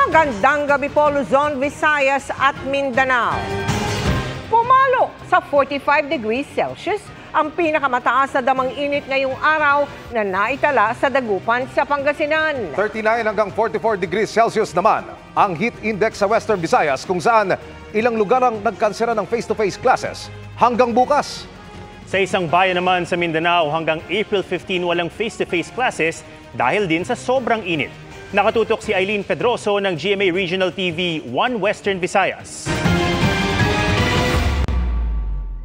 Magandang gabi po Luzon, Visayas at Mindanao. Pumalo sa 45 degrees Celsius ang pinakamataas na damang init ngayong araw na naitala sa Dagupan sa Pangasinan. 39 hanggang 44 degrees Celsius naman ang heat index sa Western Visayas kung saan ilang lugar ang nagkansela ng face-to-face classes hanggang bukas. Sa isang bayan naman sa Mindanao hanggang April 15 walang face-to-face classes dahil din sa sobrang init. Nakatutok si Eileen Pedroso ng GMA Regional TV 1 Western Visayas.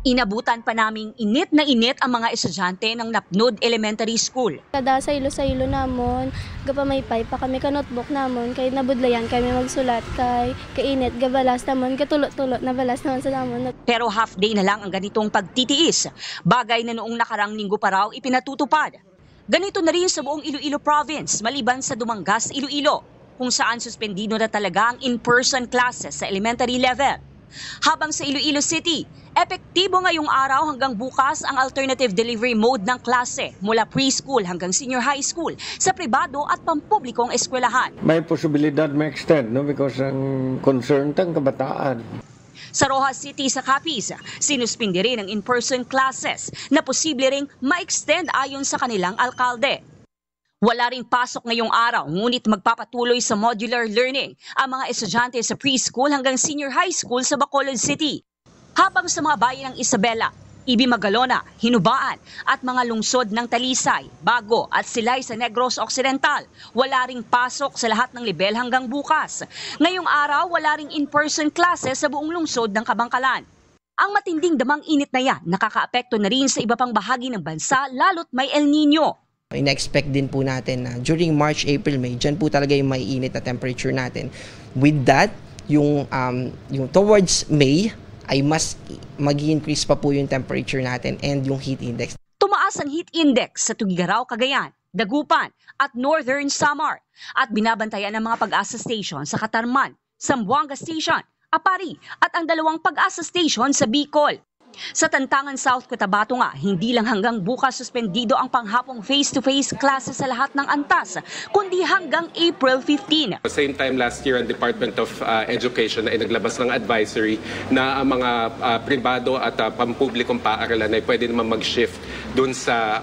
Inabutan pa naming init na init ang mga estudyante ng Napnud Elementary School. Kada sa ilo namon, gapamaypay pa kami ka notebook namon, kay nabudlayan kami magsulat kay kainit, gabalas namon, katulot-tulot na balas naman sa namon. Pero half day na lang ang ganitong pagtitiis, bagay na noong nakarang linggo pa raw ipinatutupad. Ganito na rin sa buong Iloilo Province, maliban sa Dumangas, Iloilo, kung saan suspendido na talaga ang in-person classes sa elementary level. Habang sa Iloilo City, epektibo ngayong araw hanggang bukas ang alternative delivery mode ng klase mula preschool hanggang senior high school sa pribado at pampublikong eskwelahan. May posibilidad ma-extend, no? Because ang concern tang kabataan. Sa Rojas City sa Capiz, sinuspindi rin ang in-person classes na posible ring ma-extend ayon sa kanilang alkalde. Wala ring pasok ngayong araw, ngunit magpapatuloy sa modular learning ang mga estudyante sa preschool hanggang senior high school sa Bacolod City. Habang sa mga bayan ng Isabela, Ibimagalona, Hinubaan at mga lungsod ng Talisay, Bago at Silay sa Negros Occidental, wala ring pasok sa lahat ng level hanggang bukas. Ngayong araw, wala ring in-person classes sa buong lungsod ng Kabangkalan. Ang matinding damang init na yan nakakaapekto na rin sa iba pang bahagi ng bansa lalo't may El Nino. In-expect din po natin na during March, April, May, dyan po talaga yung may init na temperature natin. With that, yung towards May ay mas mag-increase pa po yung temperature natin and yung heat index. Tumaas ang heat index sa Tugigaraw, Cagayan, Dagupan at Northern Samar at binabantayan ng mga pag-asa station sa Katarman, Zamboanga Station, Apari at ang dalawang pag-asa station sa Bicol. Sa Tantangan South Cotabato nga, hindi lang hanggang bukas suspendido ang panghapong face-to-face classes sa lahat ng antas, kundi hanggang April 15. Same time last year, ang Department of Education ay naglabas ng advisory na ang mga pribado at pampublikong paaralan ay pwede naman mag-shift dun sa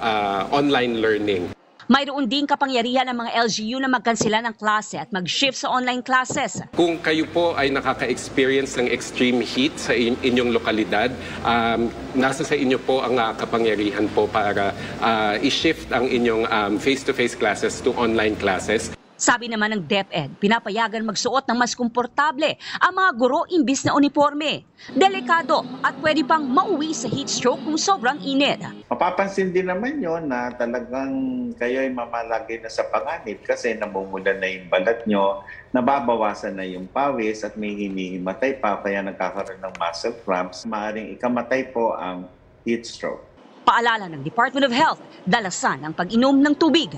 online learning. Mayroon din kapangyarihan ng mga LGU na magkansela ng klase at mag-shift sa online classes. Kung kayo po ay nakaka-experience ng extreme heat sa inyong lokalidad, nasa sa inyo po ang kapangyarihan po para i-shift ang inyong face-to-face classes to online classes. Sabi naman ng DepEd, pinapayagan magsuot ng mas komportable ang mga guro imbis na uniforme. Delikado at pwede pang mauwi sa heat stroke kung sobrang init. Mapapansin din naman yon na talagang kayo ay mamalagay na sa panganib kasi namumulan na yung balat nyo, nababawasan na yung pawis at may hinihimatay pa kaya nagkakaroon ng muscle cramps. Maaring ikamatay po ang heat stroke. Paalala ng Department of Health, dalasan ang pag-inom ng tubig.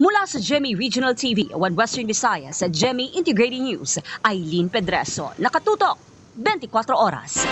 Mula sa GMA Regional TV, 1 Western Visayas at GMA Integrated News, Eileen Pedroso. Nakatutok, 24 oras.